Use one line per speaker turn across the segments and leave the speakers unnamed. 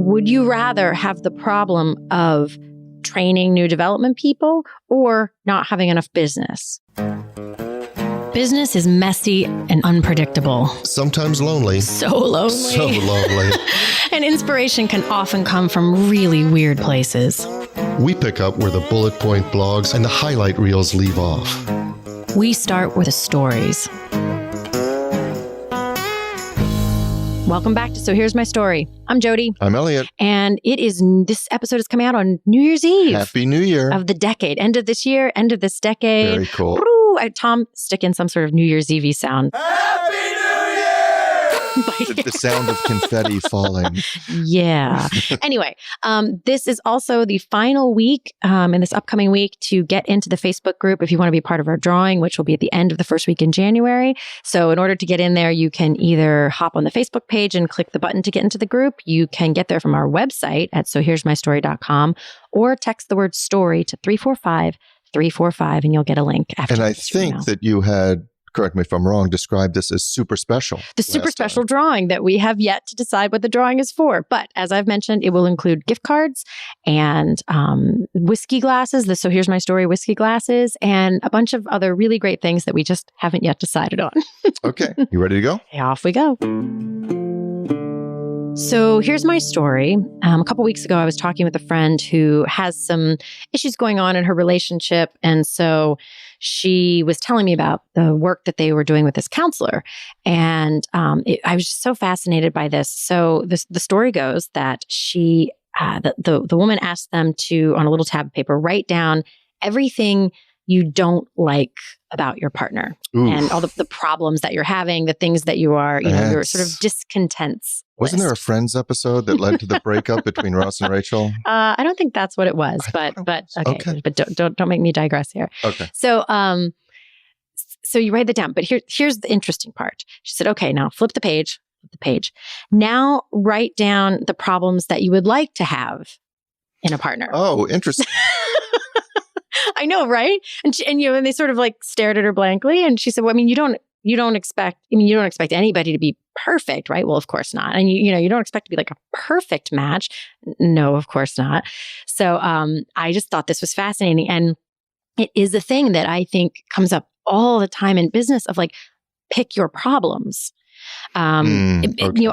Would you rather have the problem of training new development people or not having enough business? Business is messy and unpredictable.
Sometimes lonely.
So lonely.
So lonely.
And inspiration can often come from really weird places.
We pick up where the bullet point blogs and the highlight reels leave off.
We start with the stories. Welcome back to So Here's My Story. I'm Jody.
I'm Elliot.
And this episode is coming out on New Year's Eve.
Happy New Year.
Of the decade. End of this year, end of this decade.
Very cool.
Tom, stick in some sort of New Year's Eve sound.
Happy New Year! The sound of confetti falling.
Yeah. Anyway, this is also the final week in this upcoming week to get into the Facebook group if you want to be part of our drawing, which will be at the end of the first week in January. So in order to get in there, you can either hop on the Facebook page and click the button to get into the group. You can get there from our website at sohere'smystory.com or text the word story to 345-345 and you'll get a link after.
And I think that you had, correct me if I'm wrong, described this as super special.
The super special drawing that we have yet to decide what the drawing is for. But as I've mentioned, it will include gift cards and whiskey glasses, the So Here's My Story whiskey glasses, and a bunch of other really great things that we just haven't yet decided on.
Okay. You ready to go?
Okay, off we go. So here's my story. A couple weeks ago, I was talking with a friend who has some issues going on in her relationship. And so she was telling me about the work that they were doing with this counselor. And I was just so fascinated by this. So the story goes that the woman asked them to, on a little tab of paper, write down everything you don't like about your partner. Oof. And all the problems that you're having, the things that you are, your sort of discontents.
Wasn't there a Friends episode that led to the breakup between Ross and Rachel?
I don't think that's what it was, but okay. But don't make me digress here.
Okay.
So you write that down, but here's the interesting part. She said, okay, now flip the page. Now write down the problems that you would like to have in a partner.
Oh, interesting.
I know, right? And they sort of like stared at her blankly, and she said, "Well, I mean, you don't expect anybody to be perfect, right? Well, of course not. And you don't expect to be like a perfect match. No, of course not." So I just thought this was fascinating, and it is a thing that I think comes up all the time in business of like pick your problems. Okay.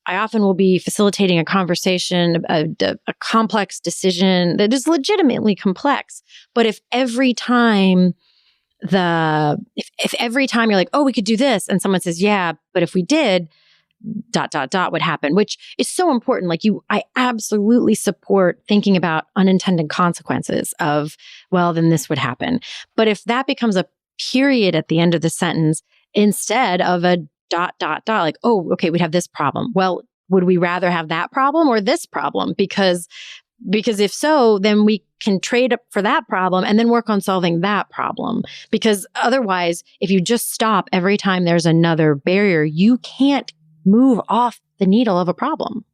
I often will be facilitating a conversation, a complex decision that is legitimately complex. But if every time if every time you're like, oh, we could do this, and someone says, yeah, but if we did, ... would happen, which is so important. Like I absolutely support thinking about unintended consequences of, well, then this would happen. But if that becomes a period at the end of the sentence instead of a ... like, oh, okay, we'd have this problem. Well, would we rather have that problem or this problem? Because if so, then we can trade up for that problem and then work on solving that problem. Because otherwise, if you just stop every time there's another barrier, you can't move off the needle of a problem.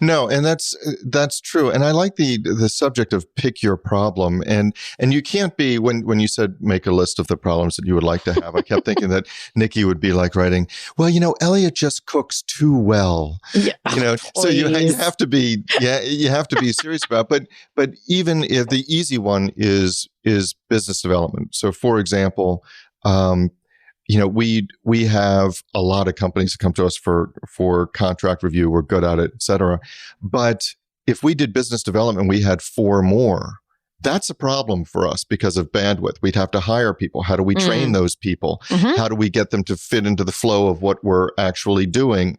No, and that's true. And I like the subject of pick your problem. And you can't be, when you said make a list of the problems that you would like to have, I kept thinking that Nikki would be like writing, well, Elliot just cooks too well. Yeah. So you have to be, you have to be serious about it. But even if the easy one is business development. So for example, we have a lot of companies that come to us for contract review. We're good at it, et cetera. But if we did business development, we had 4 more. That's a problem for us because of bandwidth. We'd have to hire people. How do we train those people? Mm-hmm. How do we get them to fit into the flow of what we're actually doing?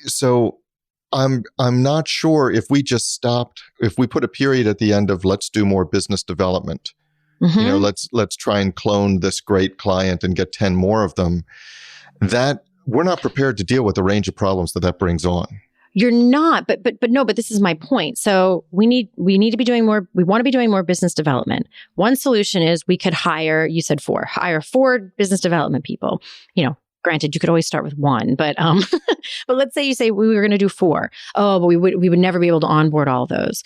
So I'm not sure if we just stopped, if we put a period at the end of let's do more business development. Mm-hmm. Let's try and clone this great client and get 10 more of them. That we're not prepared to deal with the range of problems that brings on.
You're not, but this is my point. So we need to be doing more. We want to be doing more business development. One solution is we could hire 4 business development people. Granted, you could always start with 1, but but let's say we were going to do 4. Oh, but we would never be able to onboard all of those.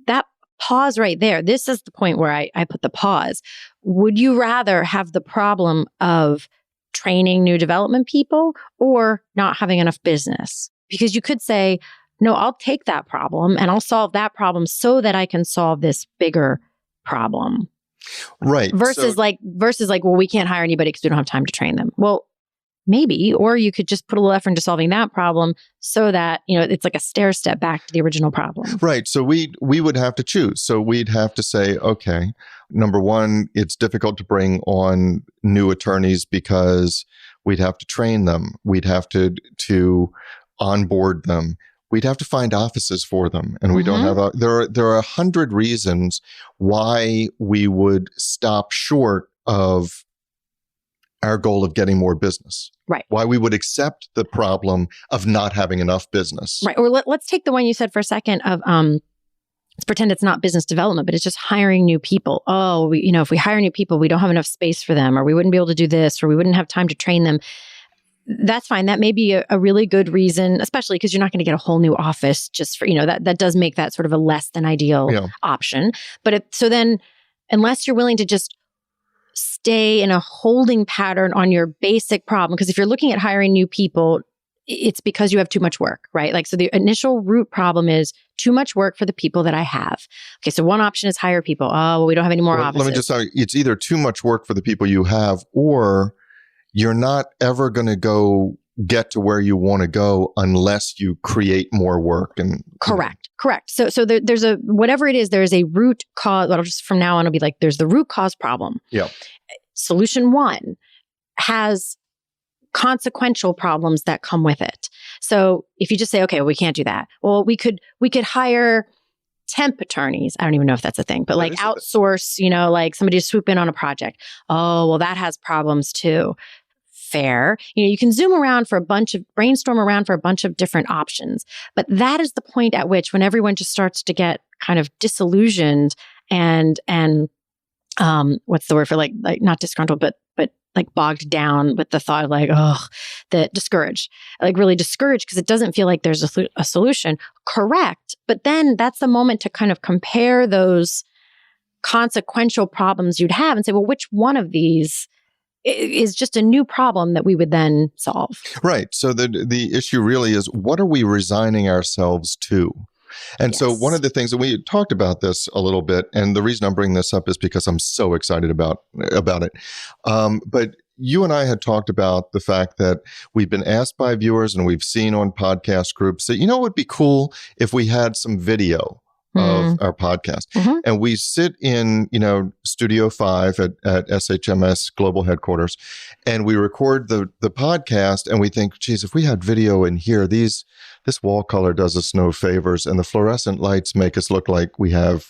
That pause right there. This is the point where I put the pause. Would you rather have the problem of training new development people or not having enough business? Because you could say, no, I'll take that problem and I'll solve that problem so that I can solve this bigger problem.
Right.
Versus like, well, we can't hire anybody because we don't have time to train them. Well, maybe, or you could just put a little effort into solving that problem so that, it's like a stair step back to the original problem.
Right. So we would have to choose. So we'd have to say, okay, number one, it's difficult to bring on new attorneys because we'd have to train them. We'd have to onboard them. We'd have to find offices for them. And we don't have, there are 100 reasons why we would stop short of our goal of getting more business.
Right.
Why we would accept the problem of not having enough business.
Right. Or let's take the one you said for a second of, let's pretend it's not business development, but it's just hiring new people. Oh, if we hire new people, we don't have enough space for them, or we wouldn't be able to do this, or we wouldn't have time to train them. That's fine. That may be a really good reason, especially because you're not going to get a whole new office just for, that does make that sort of a less than ideal option. But so then, unless you're willing to just stay in a holding pattern on your basic problem, because if you're looking at hiring new people, it's because you have too much work, right? Like, so the initial root problem is too much work for the people that I have. Okay, so one option is hire people. Oh, well, we don't have any more offices.
Let me just tell you, it's either too much work for the people you have, or you're not ever going to get to where you want to go unless you create more work. And
Correct. So there's whatever it is, there is a root cause. Well, just from now on, it'll be like, there's the root cause problem.
Yeah.
Solution one has consequential problems that come with it. So if you just say, okay, well, we can't do that. Well, we could hire temp attorneys. I don't even know if that's a thing, but like outsource, like somebody to swoop in on a project. Oh, well, that has problems too. Fair. You can brainstorm around for a bunch of different options. But that is the point at which, when everyone just starts to get kind of disillusioned and what's the word for like not disgruntled, but like bogged down with the thought of like, discouraged, like really discouraged because it doesn't feel like there's a solution. Correct. But then that's the moment to kind of compare those consequential problems you'd have and say, well, which one of these is just a new problem that we would then solve? Right.
So the issue really is, what are we resigning ourselves to? And so one of the things, and we talked about this a little bit, and the reason I'm bringing this up is because I'm so excited about it. But you and I had talked about the fact that we've been asked by viewers and we've seen on podcast groups that, it would be cool if we had some video of our podcast. And we sit in, Studio 5 at SHMS Global Headquarters, and we record the podcast, and we think, geez, if we had video in here, this wall color does us no favors, and the fluorescent lights make us look like we have,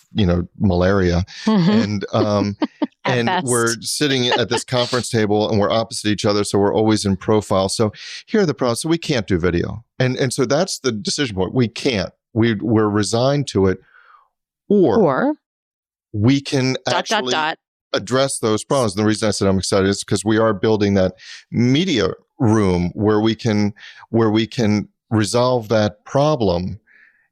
malaria. And we're sitting at this conference table, and we're opposite each other, so we're always in profile. So here are the problems. So we can't do video. And so that's the decision point. We can't. We're resigned to it. Or we can actually address those problems. And the reason I said I'm excited is because we are building that media room where we can resolve that problem.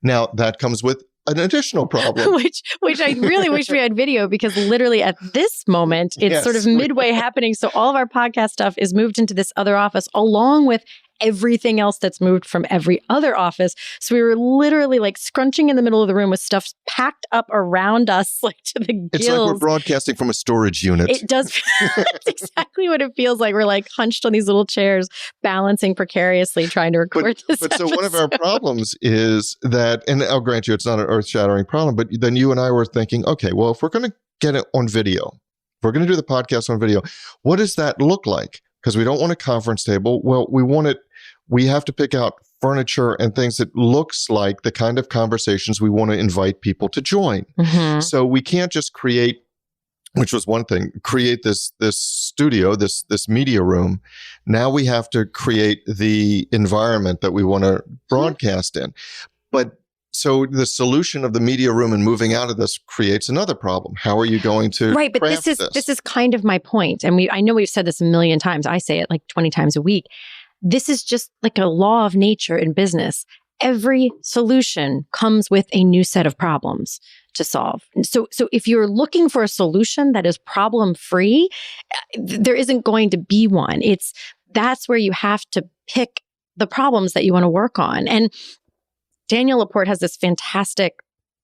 Now, that comes with an additional problem.
which I really wish we had video, because literally at this moment, it's sort of midway happening. So all of our podcast stuff is moved into this other office, along with everything else that's moved from every other office. So we were literally like scrunching in the middle of the room with stuff packed up around us, like to the gills.
It's like we're broadcasting from a storage unit.
It does. That's exactly what it feels like. We're like hunched on these little chairs, balancing precariously, trying to record this
But so one of our problems is that, and I'll grant you it's not an earth-shattering problem, but then you and I were thinking, okay, well, if we're going to get it on video, if we're going to do the podcast on video, what does that look like? Because we don't want a conference table. Well, we have to pick out furniture and things that looks like the kind of conversations we want to invite people to join. So we can't just create, which was one thing, create this studio, this media room. Now we have to create the environment that we want to broadcast in. But so the solution of the media room and moving out of this creates another problem. How are you going to
Right, but this is kind of my point. And I know we've said this a million times. I say it like 20 times a week. This is just like a law of nature in business. Every solution comes with a new set of problems to solve. So if you're looking for a solution that is problem-free, there isn't going to be one. That's where you have to pick the problems that you want to work on. And Danielle Laporte has this fantastic,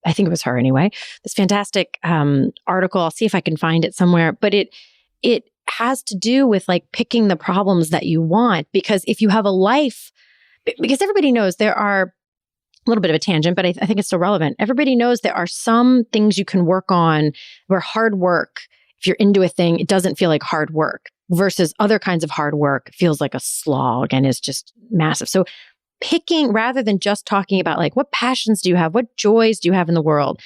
I think it was her anyway, this fantastic article. I'll see if I can find it somewhere, but it has to do with like picking the problems that you want. Because if you have a life, because everybody knows there are a little bit of a tangent, but I think it's still relevant. Everybody knows there are some things you can work on where hard work, if you're into a thing, it doesn't feel like hard work versus other kinds of hard work feels like a slog and is just massive. So picking rather than just talking about like what passions do you have, what joys do you have in the world,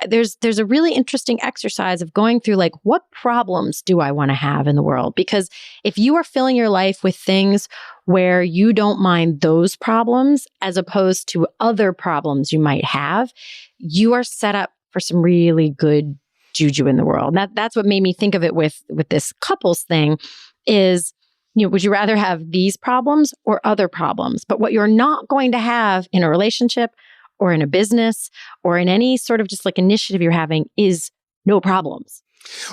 there's a really interesting exercise of going through like what problems do I want to have in the world? Because if you are filling your life with things where you don't mind those problems as opposed to other problems you might have, you are set up for some really good juju in the world. That's what made me think of it with this couples thing is, would you rather have these problems or other problems? But what you're not going to have in a relationship or in a business or in any sort of just like initiative you're having is no problems.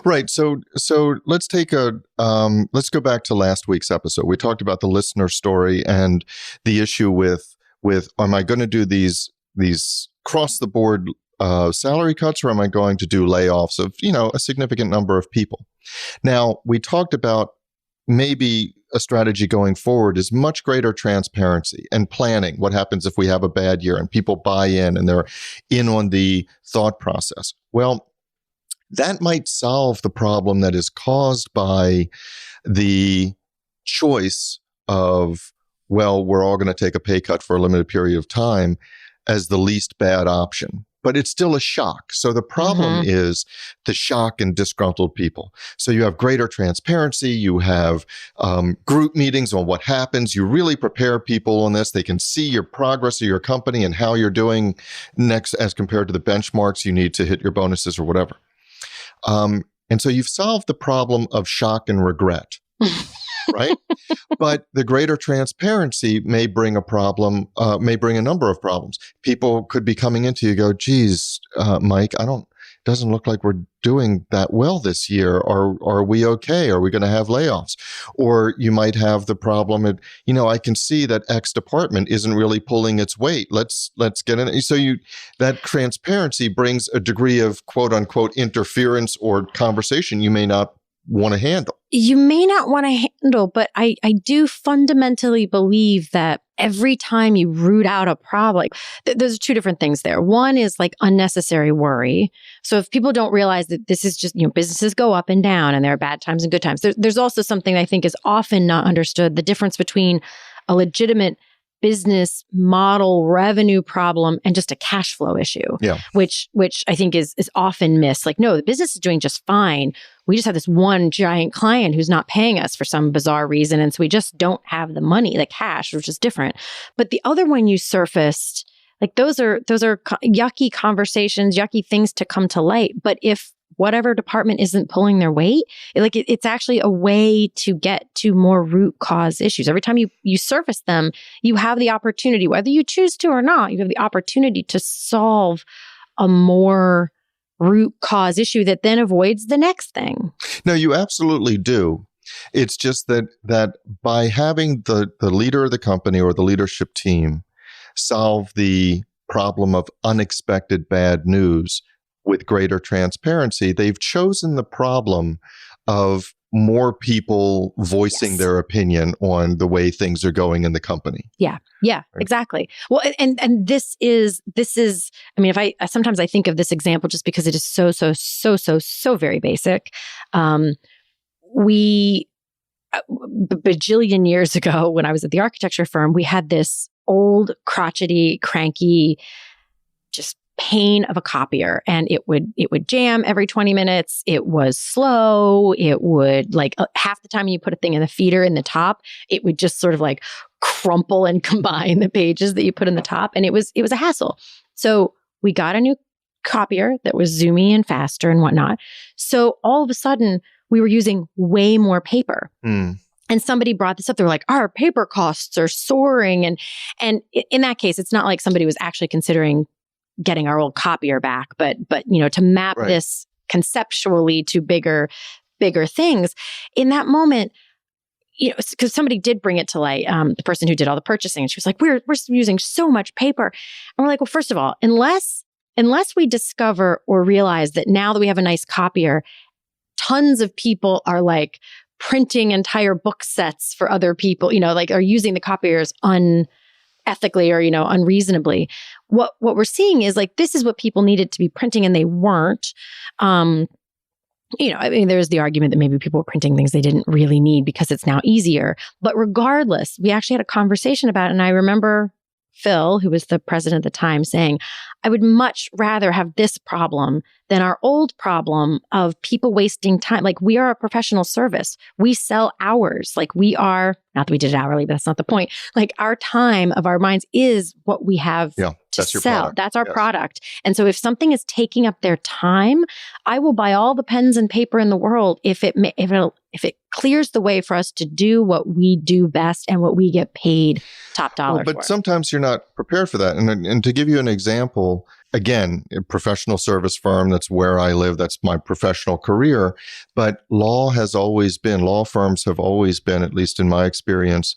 Right. So let's take let's go back to last week's episode. We talked about the listener story and the issue with am I going to do these cross the board salary cuts, or am I going to do layoffs of, a significant number of people? Now, we talked about maybe a strategy going forward is much greater transparency and planning. What happens if we have a bad year and people buy in and they're in on the thought process? Well, that might solve the problem that is caused by the choice of, well, we're all going to take a pay cut for a limited period of time as the least bad option. But it's still a shock. So the problem is the shock and disgruntled people. So you have greater transparency. You have group meetings on what happens. You really prepare people on this. They can see your progress of your company and how you're doing next as compared to the benchmarks you need to hit your bonuses or whatever. And so you've solved the problem of shock and regret. Right? But the greater transparency may bring may bring a number of problems. People could be coming into you and go, geez, Mike, doesn't look like we're doing that well this year. Are we okay? Are we going to have layoffs? Or you might have the problem of, I can see that X department isn't really pulling its weight. Let's get in. So that transparency brings a degree of quote unquote interference or conversation you may not want to handle.
You may not want to handle, but I do fundamentally believe that every time you root out a problem, there's two different things there. One is like unnecessary worry. So if people don't realize that this is just, businesses go up and down and there are bad times and good times. There's also something I think is often not understood, the difference between a legitimate business model revenue problem and just a cash flow issue, which I think is often missed. Like, no, the business is doing just fine. We just have this one giant client who's not paying us for some bizarre reason. And so we just don't have the money, the cash, which is different. But the other one you surfaced, like those are yucky conversations, yucky things to come to light. But if whatever department isn't pulling their weight, it's actually a way to get to more root cause issues. Every time you surface them, you have the opportunity, whether you choose to or not, you have the opportunity to solve a more root cause issue that then avoids the next thing.
No, you absolutely do. It's just that by having the leader of the company or the leadership team solve the problem of unexpected bad news with greater transparency, they've chosen the problem of more people voicing their opinion on the way things are going in the company.
Yeah, right. Exactly. Well, and this is, I mean, sometimes I think of this example just because it is so very basic. We, bajillion years ago when I was at the architecture firm, we had this old, crotchety, cranky, just pain of a copier, and it would jam every 20 minutes. It was slow. It would half the time you put a thing in the feeder in the top, it would just sort of like crumple and combine the pages that you put in the top. And it was a hassle. So we got a new copier that was zoomy and faster and whatnot. So all of a sudden we were using way more paper. And somebody brought this up. They were like, our paper costs are soaring. And in that case, it's not like somebody was actually considering getting our old copier back, but to map this conceptually to bigger things. In that moment, because somebody did bring it to light, the person who did all the purchasing, and she was like, we're using so much paper. And we're like, well, first of all, unless we discover or realize that now that we have a nice copier, tons of people are like printing entire book sets for other people, like are using the copiers unethically or, unreasonably. What we're seeing is like, this is what people needed to be printing and they weren't. There's the argument that maybe people were printing things they didn't really need because it's now easier. But regardless, we actually had a conversation about it. And I remember Phil, who was the president at the time, saying, I would much rather have this problem than our old problem of people wasting time. Like, we are a professional service. We sell hours. Like, we are, not that we did it hourly, but that's not the point. Like, our time of our minds is what we have to
that's your
sell.
product.
That's our product. And so if something is taking up their time, I will buy all the pens and paper in the world if it clears the way for us to do what we do best and what we get paid top dollar for.
But sometimes you're not prepared for that. And to give you an example, again, a professional service firm, that's where I live. That's my professional career. But law firms have always been, at least in my experience,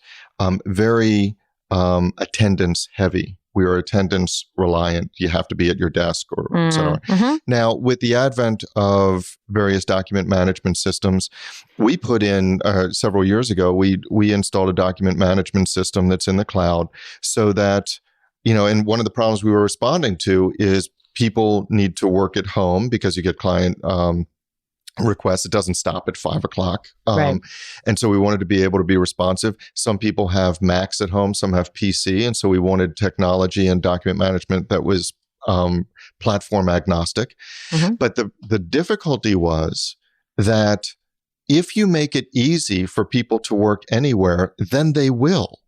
very attendance heavy. We are attendance reliant. You have to be at your desk or et cetera. Mm-hmm. Now, with the advent of various document management systems, we put in several years ago, we installed a document management system that's in the cloud so that, and one of the problems we were responding to is people need to work at home because you get client requests. It doesn't stop at 5 o'clock.
Right.
And so we wanted to be able to be responsive. Some people have Macs at home, some have PC. And so we wanted technology and document management that was platform agnostic. Mm-hmm. But the difficulty was that if you make it easy for people to work anywhere, then they will.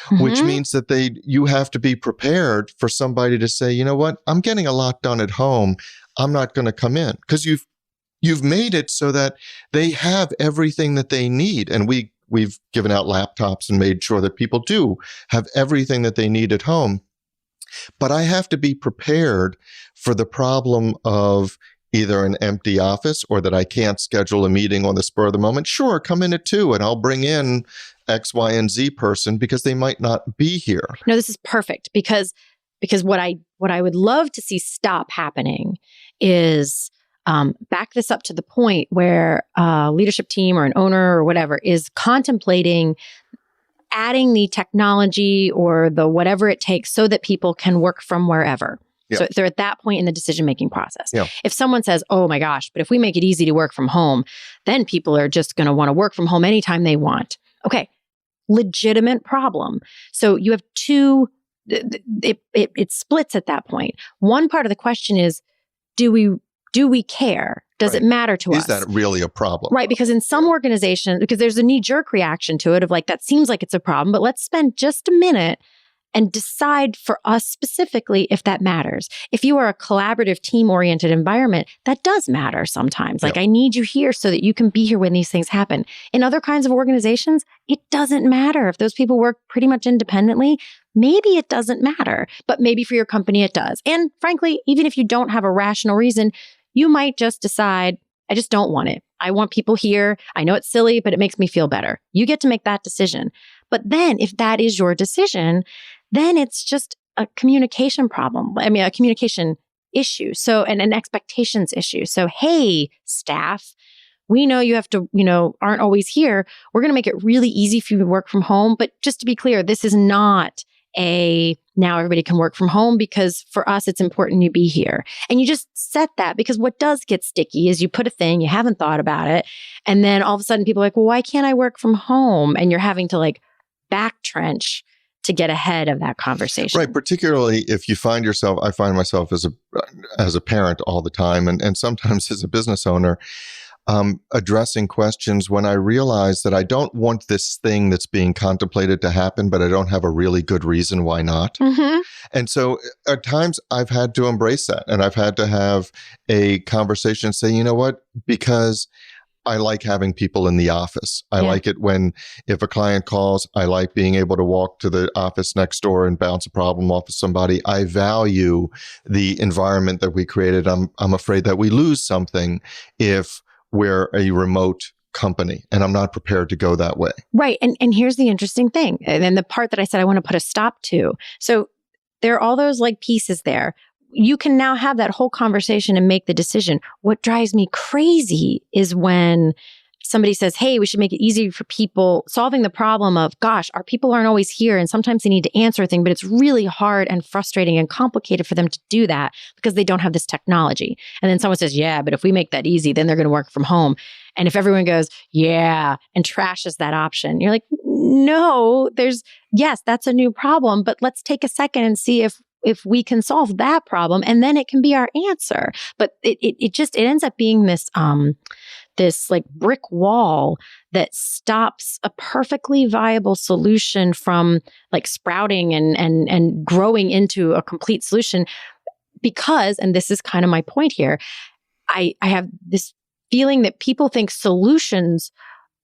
Mm-hmm. Which means that you have to be prepared for somebody to say, you know what, I'm getting a lot done at home. I'm not going to come in, because you've made it so that they have everything that they need. And we've given out laptops and made sure that people do have everything that they need at home. But I have to be prepared for the problem of either an empty office or that I can't schedule a meeting on the spur of the moment. Sure, come in at 2 and I'll bring in X, Y, and Z person because they might not be here.
No, this is perfect because what I would love to see stop happening is back this up to the point where a leadership team or an owner or whatever is contemplating adding the technology or the whatever it takes so that people can work from wherever. Yeah. So they're at that point in the decision-making process. Yeah. If someone says, oh my gosh, but if we make it easy to work from home, then people are just going to want to work from home anytime they want. Okay, legitimate problem. So you have two, it splits at that point. One part of the question is, do we care? Does it matter to us?
Is that really a problem?
Right. Because in some organizations, because there's a knee-jerk reaction to it of like, that seems like it's a problem, but let's spend just a minute and decide for us specifically if that matters. If you are a collaborative, team-oriented environment, that does matter sometimes. Like, I need you here so that you can be here when these things happen. In other kinds of organizations, it doesn't matter. If those people work pretty much independently, maybe it doesn't matter. But maybe for your company, it does. And frankly, even if you don't have a rational reason, you might just decide, I just don't want it. I want people here. I know it's silly, but it makes me feel better. You get to make that decision. But then if that is your decision, then it's just a communication problem. I mean, a communication issue. So, and an expectations issue. So, hey, staff, we know you have to, aren't always here. We're going to make it really easy for you to work from home. But just to be clear, this is not now everybody can work from home, because for us, it's important you be here. And you just set that, because what does get sticky is you put a thing, you haven't thought about it. And then all of a sudden people are like, well, why can't I work from home? And you're having to like backtrench to get ahead of that conversation.
Right. Particularly if you find yourself, I find myself as a parent all the time, and sometimes as a business owner, addressing questions when I realize that I don't want this thing that's being contemplated to happen, but I don't have a really good reason why not. Mm-hmm. And so at times I've had to embrace that, and I've had to have a conversation and say, you know what, because I like having people in the office. I like it if a client calls, I like being able to walk to the office next door and bounce a problem off of somebody. I value the environment that we created. I'm afraid that we lose something if we're a remote company, and I'm not prepared to go that way.
Right. And here's the interesting thing. And then the part that I said I want to put a stop to. So there are all those like pieces there. You can now have that whole conversation and make the decision. What drives me crazy is when somebody says, hey, we should make it easy for people, solving the problem of, gosh, our people aren't always here and sometimes they need to answer a thing, but it's really hard and frustrating and complicated for them to do that because they don't have this technology. And then someone says, yeah, but if we make that easy, then they're going to work from home. And if everyone goes, yeah, and trashes that option, you're like, no, yes, that's a new problem, but let's take a second and see if we can solve that problem, and then it can be our answer. But it ends up being this like brick wall that stops a perfectly viable solution from like sprouting and growing into a complete solution. Because, and this is kind of my point here, I have this feeling that people think solutions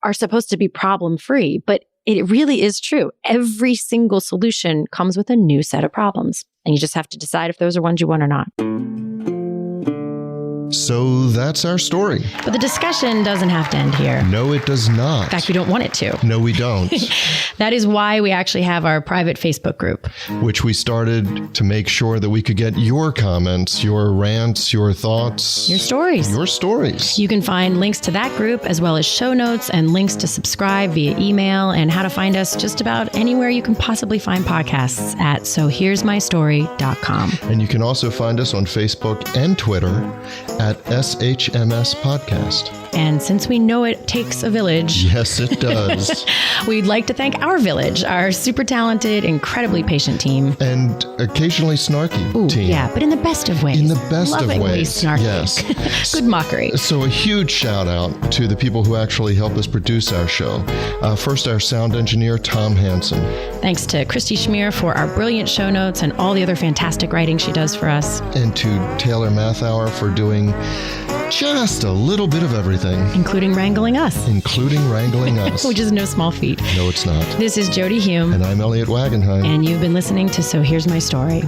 are supposed to be problem-free, but it really is true. Every single solution comes with a new set of problems, and you just have to decide if those are ones you want or not.
So that's our story.
But the discussion doesn't have to end here.
No, it does not.
In fact, we don't want it to.
No, we don't.
That is why we actually have our private Facebook group,
which we started to make sure that we could get your comments, your rants, your thoughts,
your stories.
Your stories.
You can find links to that group as well as show notes and links to subscribe via email and how to find us just about anywhere you can possibly find podcasts at sohere'smystory.com.
And you can also find us on Facebook and Twitter at SHMS Podcast.
And since we know it takes a village.
Yes, it does.
We'd like to thank our village, our super talented, incredibly patient team.
And occasionally snarky team.
Yeah, but in the best of ways.
In the best
Lovingly
of ways.
Snarky.
Yes.
Good mockery.
So a huge shout out to the people who actually help us produce our show. First, our sound engineer, Tom Hansen.
Thanks to Christy Schmier for our brilliant show notes and all the other fantastic writing she does for us.
And to Taylor Mathauer for doing just a little bit of everything.
Including wrangling us. Which is no small feat.
No, it's not.
This is Jody Hume.
And I'm Elliot Wagenheim.
And you've been listening to So Here's My Story.